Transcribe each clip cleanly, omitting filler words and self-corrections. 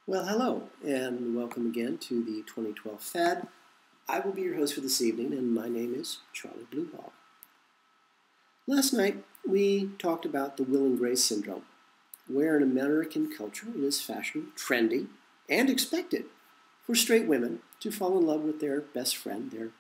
Well, hello, and welcome again to the 2012 Fad. I will be your host for this evening, and my name is Charlie Bluehawk. Last night, we talked about the Will and Grace syndrome, where in American culture it is fashionable, trendy, and expected for straight women to fall in love with their best friend, their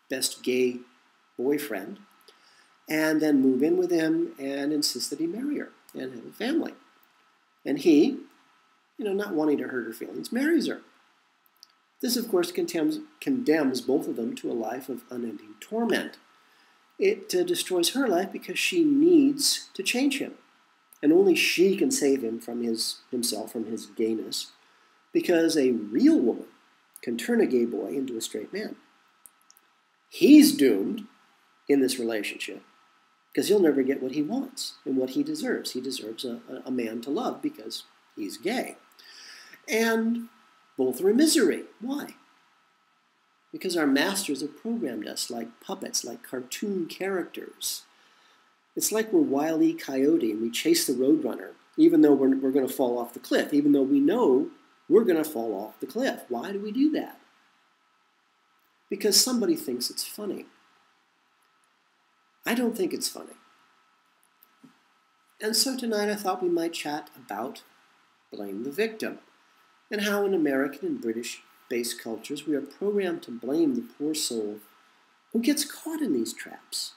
best gay boyfriend, and then move in with him and insist that he marry her and have a family. And he, not wanting to hurt her feelings, marries her. This, of course, condemns both of them to a life of unending torment. It destroys her life because she needs to change him. And only she can save him from himself from his gayness, because a real woman can turn a gay boy into a straight man. He's doomed in this relationship because he'll never get what he wants and what he deserves. He deserves a man to love because he's gay. And both are in misery. Why? Because our masters have programmed us like puppets, like cartoon characters. It's like we're Wile-E Coyote and we chase the Roadrunner, even though we're going to fall off the cliff, even though we know we're going to fall off the cliff. Why do we do that? Because somebody thinks it's funny. I don't think it's funny. And so tonight I thought we might chat about blame the victim, and how in American and British-based cultures we are programmed to blame the poor soul who gets caught in these traps.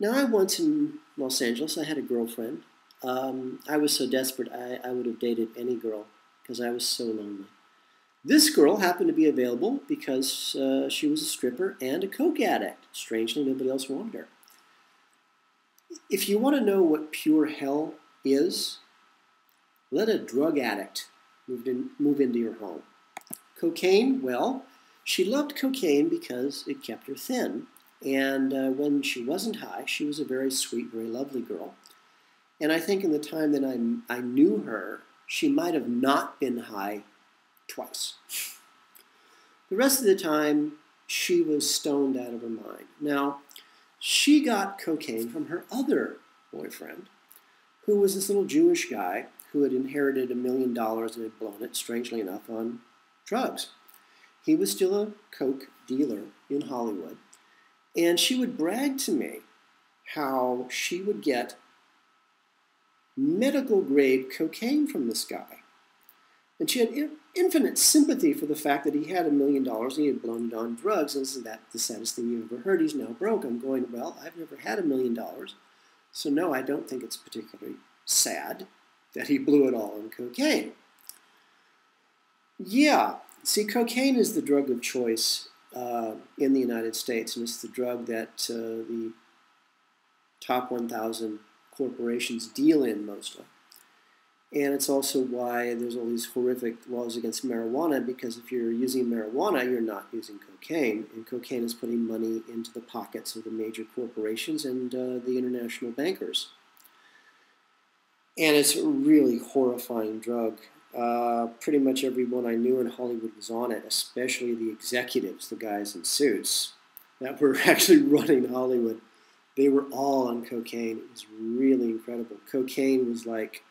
Now, I once in Los Angeles, I had a girlfriend. I was so desperate I would have dated any girl because I was so lonely. This girl happened to be available because she was a stripper and a coke addict. Strangely, nobody else wanted her. If you want to know what pure hell is, let a drug addict move into your home. Cocaine, well, she loved cocaine because it kept her thin. And when she wasn't high, she was a very sweet, very lovely girl. And I think in the time that I knew her, she might have not been high twice. The rest of the time, she was stoned out of her mind. Now, she got cocaine from her other boyfriend, who was this little Jewish guy who had inherited $1 million and had blown it, strangely enough, on drugs. He was still a coke dealer in Hollywood. And she would brag to me how she would get medical-grade cocaine from this guy. And she had infinite sympathy for the fact that he had $1 million and he had blown it on drugs. And isn't that the saddest thing you've ever heard? He's now broke. I'm going, well, I've never had $1 million. So no, I don't think it's particularly sad that he blew it all on cocaine. Yeah, see, cocaine is the drug of choice in the United States, and it's the drug that the top 1,000 corporations deal in mostly. And it's also why there's all these horrific laws against marijuana, because if you're using marijuana, you're not using cocaine, and cocaine is putting money into the pockets of the major corporations and the international bankers. And it's a really horrifying drug. Pretty much everyone I knew in Hollywood was on it, especially the executives, the guys in suits that were actually running Hollywood. They were all on cocaine. It was really incredible. Cocaine was like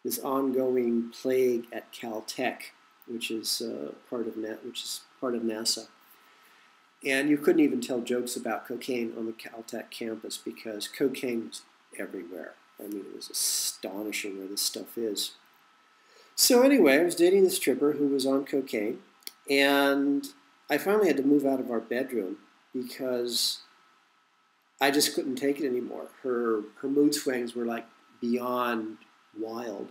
this ongoing plague at Caltech, which is part of NASA. And you couldn't even tell jokes about cocaine on the Caltech campus because cocaine was everywhere. I mean, it was astonishing where this stuff is. So anyway, I was dating this stripper who was on cocaine, and I finally had to move out of our bedroom because I just couldn't take it anymore. Her mood swings were like beyond wild.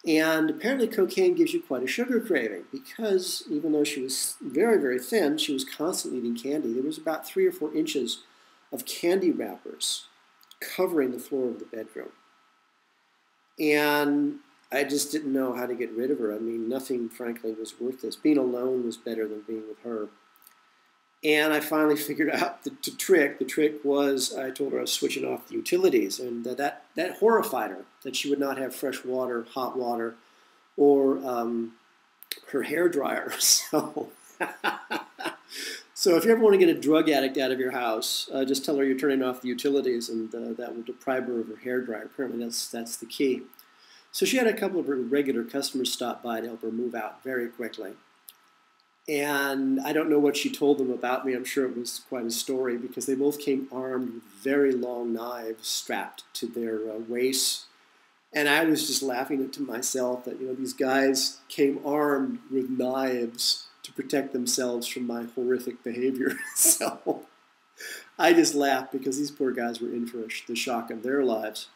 And apparently cocaine gives you quite a sugar craving because even though she was very, very thin, she was constantly eating candy. There was about 3 or 4 inches of candy wrappers covering the floor of the bedroom. And I just didn't know how to get rid of her. I mean, nothing, frankly, was worth this. Being alone was better than being with her. And I finally figured out the trick. The trick was I told her I was switching off the utilities, and that horrified her, that she would not have fresh water, hot water, or her hair dryer. So if you ever want to get a drug addict out of your house, just tell her you're turning off the utilities, and that will deprive her of her hair dryer. Apparently that's the key. So she had a couple of her regular customers stop by to help her move out very quickly. And I don't know what she told them about me. I'm sure it was quite a story because they both came armed with very long knives strapped to their waists. And I was just laughing to myself that, these guys came armed with knives to protect themselves from my horrific behavior. So I just laughed because these poor guys were in for the shock of their lives.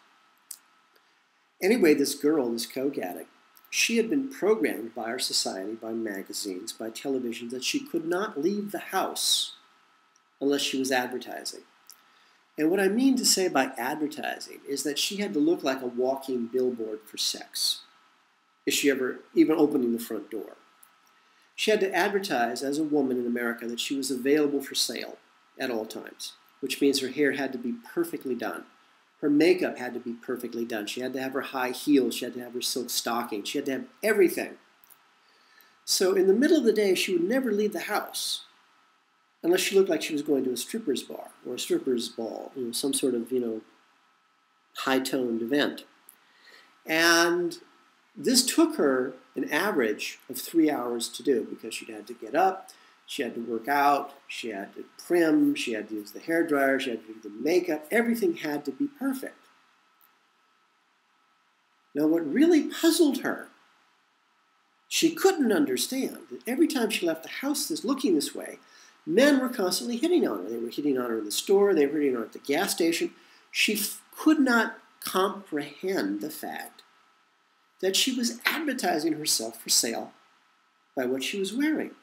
Anyway, this girl, this coke addict, she had been programmed by our society, by magazines, by television, that she could not leave the house unless she was advertising. And what I mean to say by advertising is that she had to look like a walking billboard for sex, if she ever, even opening the front door. She had to advertise as a woman in America that she was available for sale at all times, which means her hair had to be perfectly done. Her makeup had to be perfectly done. She had to have her high heels. She had to have her silk stockings. She had to have everything. So in the middle of the day, she would never leave the house unless she looked like she was going to a stripper's bar or a stripper's ball, some sort of, high-toned event. And this took her an average of 3 hours to do because she'd had to get up, she had to work out, she had to trim, she had to use the hairdryer, she had to do the makeup. Everything had to be perfect. Now, what really puzzled her, she couldn't understand that every time she left the house looking this way, men were constantly hitting on her. They were hitting on her in the store, they were hitting on her at the gas station. She could not comprehend the fact that she was advertising herself for sale by what she was wearing.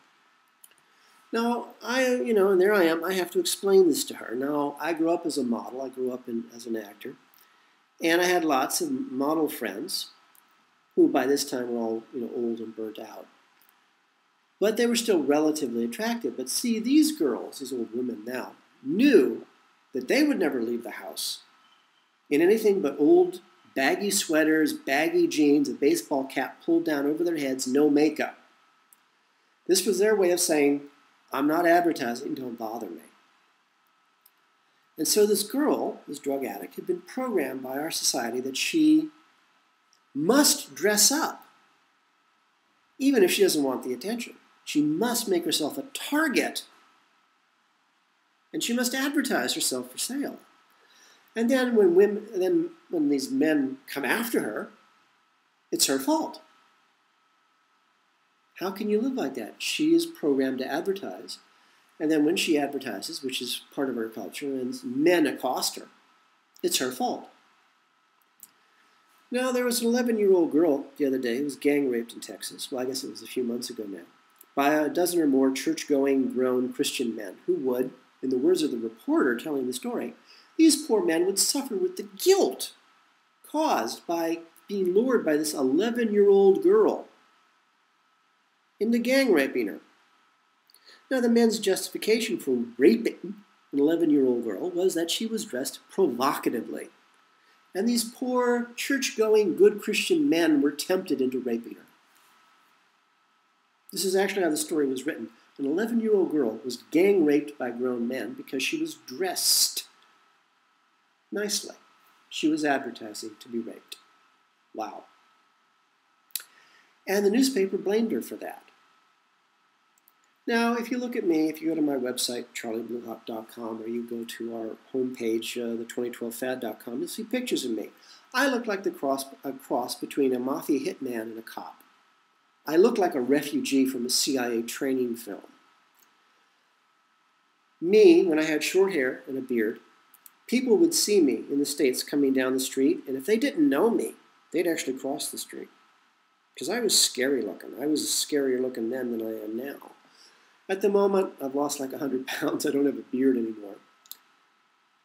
Now, and there I am, I have to explain this to her. Now, I grew up as a model, I grew up as an actor, and I had lots of model friends who by this time were all, old and burnt out. But they were still relatively attractive. But see, these girls, these old women now, knew that they would never leave the house in anything but old baggy sweaters, baggy jeans, a baseball cap pulled down over their heads, no makeup. This was their way of saying, I'm not advertising, don't bother me. And so this girl, this drug addict, had been programmed by our society that she must dress up, even if she doesn't want the attention. She must make herself a target, and she must advertise herself for sale. And then when these men come after her, it's her fault. How can you live like that? She is programmed to advertise. And then when she advertises, which is part of her culture, and men accost her, it's her fault. Now, there was an 11-year-old girl the other day who was gang raped in Texas. Well, I guess it was a few months ago now, by a dozen or more church-going, grown Christian men who would, in the words of the reporter telling the story, these poor men would suffer with the guilt caused by being lured by this 11-year-old girl into gang raping her. Now, the men's justification for raping an 11-year-old girl was that she was dressed provocatively. And these poor, church-going, good Christian men were tempted into raping her. This is actually how the story was written. An 11-year-old girl was gang raped by grown men because she was dressed nicely. She was advertising to be raped. Wow. And the newspaper blamed her for that. Now, if you look at me, if you go to my website, charliebluehawk.com, or you go to our homepage, the2012fad.com, you'll see pictures of me. I look like a cross between a mafia hitman and a cop. I look like a refugee from a CIA training film. Me, when I had short hair and a beard, people would see me in the States coming down the street, and if they didn't know me, they'd actually cross the street. Because I was scary looking. I was scarier looking then than I am now. At the moment, I've lost like 100 pounds. I don't have a beard anymore.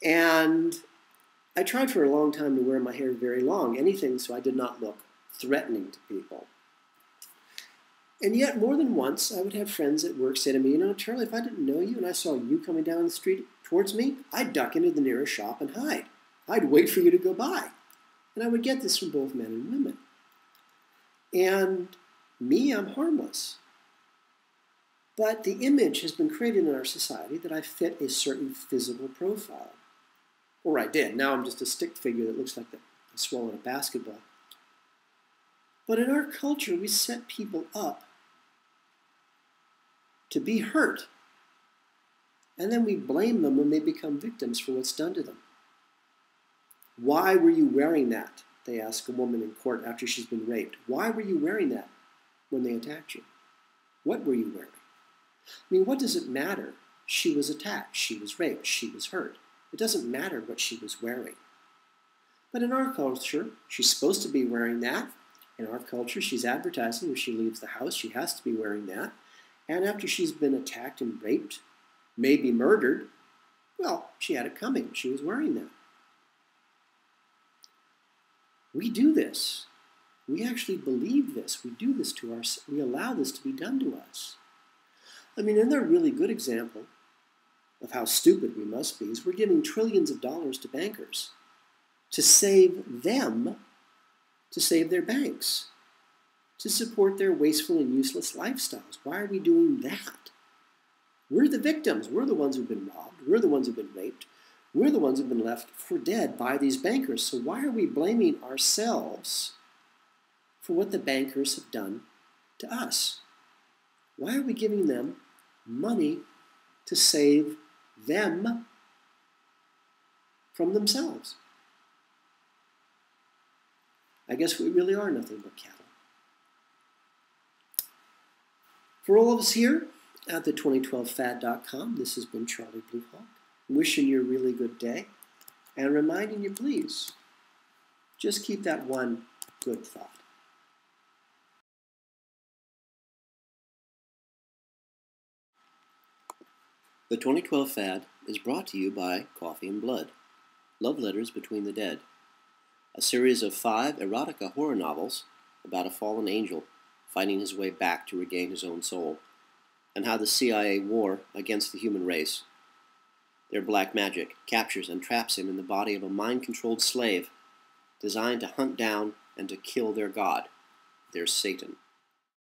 And I tried for a long time to wear my hair very long, anything so I did not look threatening to people. And yet, more than once, I would have friends at work say to me, Charlie, if I didn't know you and I saw you coming down the street towards me, I'd duck into the nearest shop and hide. I'd wait for you to go by. And I would get this from both men and women. And me, I'm harmless. But the image has been created in our society that I fit a certain physical profile. Or I did. Now I'm just a stick figure that looks like the swallow in a basketball. But in our culture, we set people up to be hurt, and then we blame them when they become victims for what's done to them. Why were you wearing that? They ask a woman in court after she's been raped. Why were you wearing that when they attacked you? What were you wearing? I mean, what does it matter? She was attacked, she was raped, she was hurt. It doesn't matter what she was wearing. But in our culture, she's supposed to be wearing that. In our culture, she's advertising when she leaves the house, she has to be wearing that. And after she's been attacked and raped, maybe murdered, well, she had it coming. She was wearing that. We do this. We actually believe this. We do this to ourselves. We allow this to be done to us. I mean, another really good example of how stupid we must be is we're giving trillions of dollars to bankers to save them, to save their banks, to support their wasteful and useless lifestyles. Why are we doing that? We're the victims. We're the ones who've been robbed. We're the ones who've been raped. We're the ones who've been left for dead by these bankers. So why are we blaming ourselves for what the bankers have done to us? Why are we giving them money to save them from themselves? I guess we really are nothing but cattle. For all of us here at the 2012fad.com, this has been Charlie Bluehawk, wishing you a really good day and reminding you, please, just keep that one good thought. The 2012 Fad is brought to you by Coffee and Blood, Love Letters Between the Dead, a series of 5 erotica horror novels about a fallen angel finding his way back to regain his own soul, and how the CIA war against the human race, their black magic, captures and traps him in the body of a mind-controlled slave designed to hunt down and to kill their god, their Satan.